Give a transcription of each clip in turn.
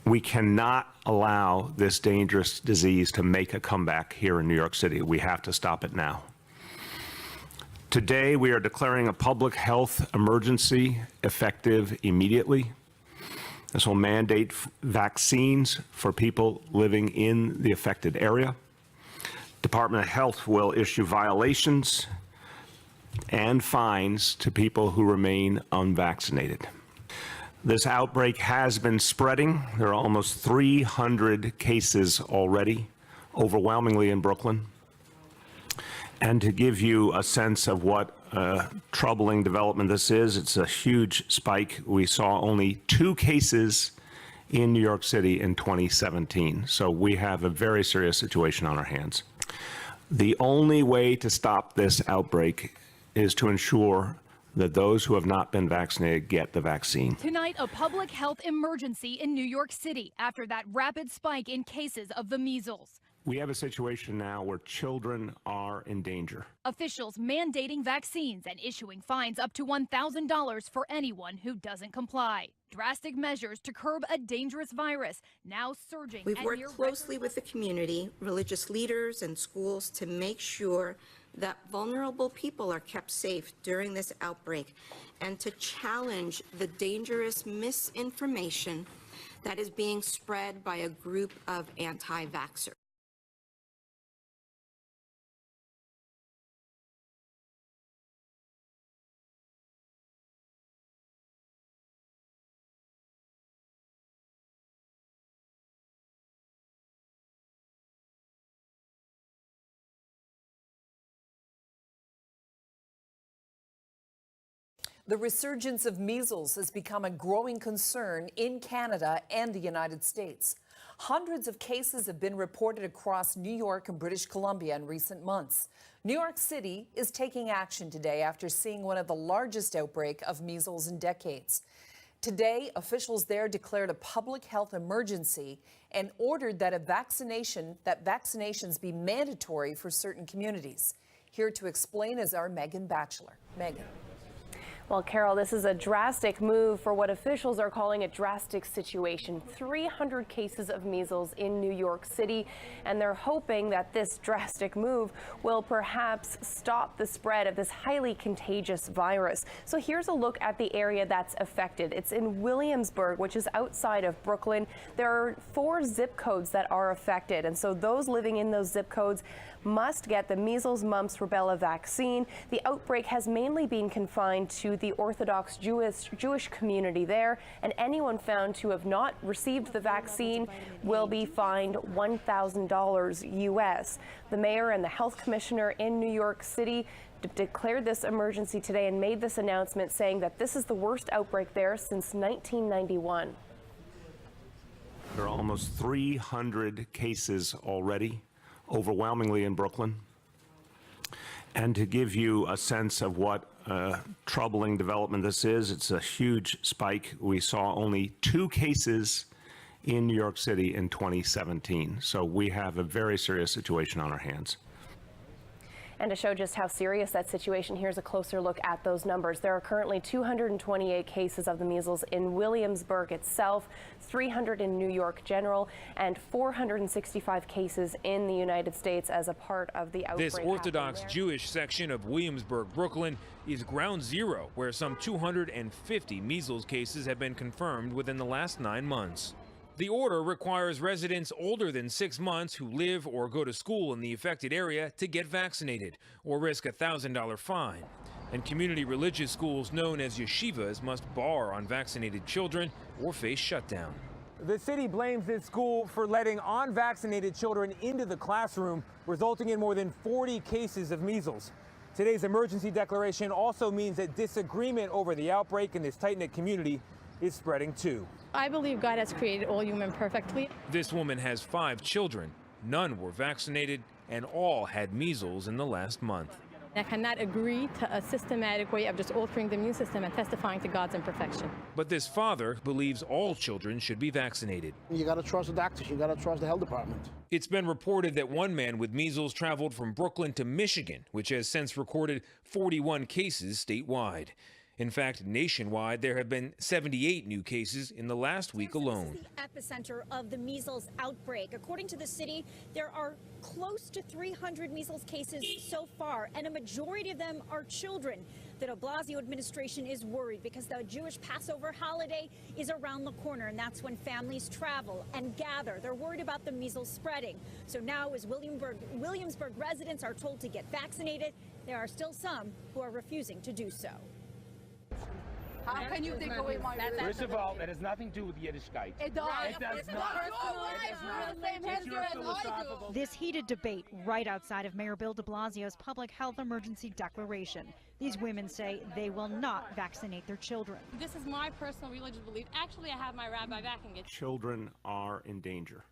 We cannot allow this dangerous disease to make a comeback here in New York City. We have to stop it now. Today, we are declaring a public health emergency effective immediately. This will mandate vaccines for people living in the affected area. Department of Health will issue violations and fines to people who remain unvaccinated. This outbreak has been spreading. There are almost 300 cases already, overwhelmingly in Brooklyn. And to give you a sense of what a troubling development this is, it's a huge spike. We saw only 2 cases in New York City in 2017. So we have a very serious situation on our hands. The only way to stop this outbreak is to ensure that those who have not been vaccinated get the vaccine. Tonight, a public health emergency in New York City after that rapid spike in cases of the measles. We have a situation now where children are in danger. Officials mandating vaccines and issuing fines up to $1,000 for anyone who doesn't comply. Drastic measures to curb a dangerous virus now surging. We've worked closely with the community, religious leaders, and schools to make sure that vulnerable people are kept safe during this outbreak and to challenge the dangerous misinformation that is being spread by a group of anti-vaxxers. The resurgence of measles has become a growing concern in Canada and the United States. Hundreds of cases have been reported across New York and British Columbia in recent months. New York City is taking action today after seeing one of the largest outbreaks of measles in decades. Today, officials there declared a public health emergency and ordered that vaccinations be mandatory for certain communities. Here to explain is our Megan Batchelor. Megan. Well, Carol, this is a drastic move for what officials are calling a drastic situation. 300 cases of measles in New York City, and they're hoping that this drastic move will perhaps stop the spread of this highly contagious virus. So here's a look at the area that's affected. It's in Williamsburg, which is outside of Brooklyn. There are 4 zip codes that are affected, and so those living in those zip codes must get the measles, mumps, rubella vaccine. The outbreak has mainly been confined to the Orthodox Jewish community there, and anyone found to have not received the vaccine will be fined $1,000 US. The mayor and the health commissioner in New York City declared this emergency today and made this announcement saying that this is the worst outbreak there since 1991. There are almost 300 cases already, overwhelmingly in Brooklyn. And to give you a sense of what a troubling development this is, it's a huge spike. We saw only 2 cases in New York City in 2017. So we have a very serious situation on our hands. And to show just how serious that situation, here's a closer look at those numbers. There are currently 228 cases of the measles in Williamsburg itself, 300 in New York General, and 465 cases in the United States as a part of the outbreak. This Orthodox Jewish section of Williamsburg, Brooklyn, is ground zero, where some 250 measles cases have been confirmed within the last 9 months. The order requires residents older than 6 months who live or go to school in the affected area to get vaccinated or risk a $1,000 fine. And community religious schools known as yeshivas must bar unvaccinated children or face shutdown. The city blames this school for letting unvaccinated children into the classroom, resulting in more than 40 cases of measles. Today's emergency declaration also means that disagreement over the outbreak in this tight-knit community is spreading too. I believe God has created all human perfectly. This woman has 5 children. None were vaccinated and all had measles in the last month. I cannot agree to a systematic way of just altering the immune system and testifying to God's imperfection. But this father believes all children should be vaccinated. You got to trust the doctors. You got to trust the health department. It's been reported that one man with measles traveled from Brooklyn to Michigan, which has since recorded 41 cases statewide. In fact, nationwide, there have been 78 new cases in the last week alone. This is the epicenter of the measles outbreak. According to the city, there are close to 300 measles cases so far, and a majority of them are children. The de Blasio administration is worried because the Jewish Passover holiday is around the corner, and that's when families travel and gather. They're worried about the measles spreading. So now, as Williamsburg residents are told to get vaccinated, there are still some who are refusing to do so. How can you take away my right? First of all, it has nothing to do with Yiddishkeit. It does. It does not. It's your philosophical. This heated debate right outside of Mayor Bill de Blasio's public health emergency declaration. These women say they will not vaccinate their children. This is my personal religious belief. Actually, I have my rabbi back and get. Children are in danger.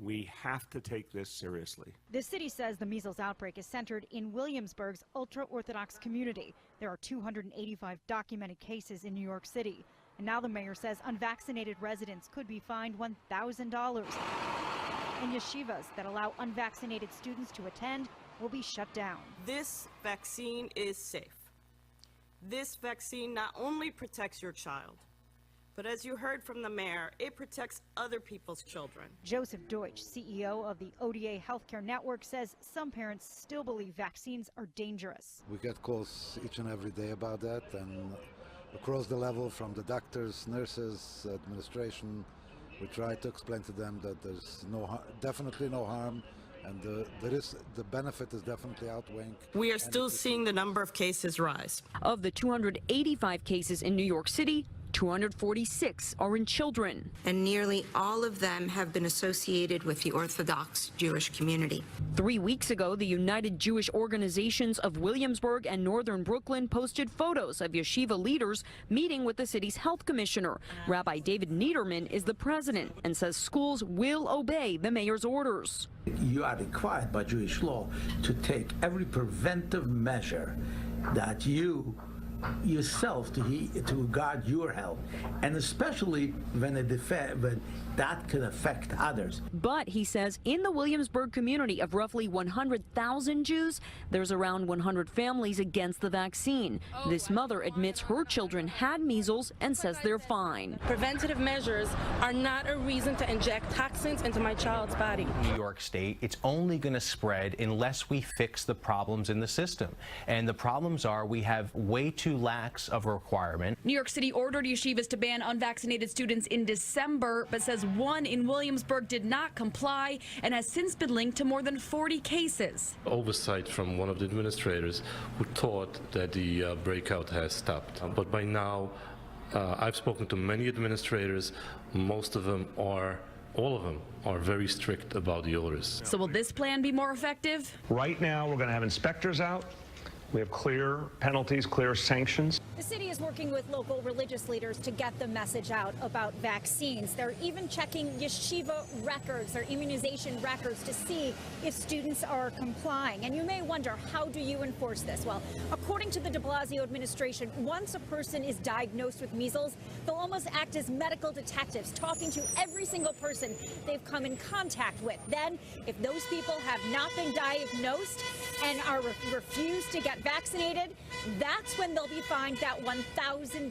We have to take this seriously. The city says the measles outbreak is centered in Williamsburg's ultra-Orthodox community. There are 285 documented cases in New York City. And now the mayor says unvaccinated residents could be fined $1,000. And yeshivas that allow unvaccinated students to attend will be shut down. This vaccine is safe. This vaccine not only protects your child, but as you heard from the mayor, it protects other people's children. Joseph Deutsch, CEO of the ODA Healthcare Network, says some parents still believe vaccines are dangerous. We get calls each and every day about that, and across the level, from the doctors, nurses, administration, we try to explain to them that there's definitely no harm, and the benefit is definitely outweighing. We are still seeing the number of cases rise. Of the 285 cases in New York City, 246 are in children. And nearly all of them have been associated with the Orthodox Jewish community. 3 weeks ago, the United Jewish Organizations of Williamsburg and Northern Brooklyn posted photos of yeshiva leaders meeting with the city's health commissioner. Rabbi David Niederman is the president and says schools will obey the mayor's orders. You are required by Jewish law to take every preventive measure that you yourself to guard your health, and especially when that can affect others. But he says in the Williamsburg community of roughly 100,000 Jews, there's around 100 families against the vaccine. This mother admits her children had measles and says they're fine. Preventative measures are not a reason to inject toxins into my child's body. New York State, it's only going to spread unless we fix the problems in the system. And the problems are we have way too lax of a requirement. New York City ordered yeshivas to ban unvaccinated students in December, but says one in Williamsburg did not comply and has since been linked to more than 40 cases. Oversight from one of the administrators who thought that the breakout has stopped. But by now, I've spoken to many administrators. Most of them are all of them are very strict about the orders. So will this plan be more effective? Right now, we're going to have inspectors out. We have clear penalties, clear sanctions. The city is working with local religious leaders to get the message out about vaccines. They're even checking yeshiva records, their immunization records, to see if students are complying. And you may wonder, how do you enforce this? Well, according to the de Blasio administration, once a person is diagnosed with measles, they'll almost act as medical detectives, talking to every single person they've come in contact with. Then, if those people have not been diagnosed and are refused to get vaccinated, that's when they'll be fined that $1,000.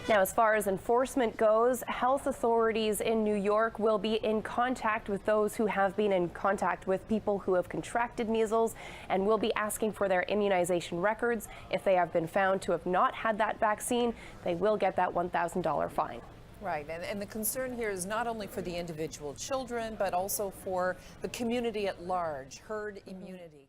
Now, as far as enforcement goes, health authorities in New York will be in contact with those who have been in contact with people who have contracted measles and will be asking for their immunization records. If they have been found to have not had that vaccine, they will get that $1,000 fine. Right, and the concern here is not only for the individual children, but also for the community at large, herd immunity.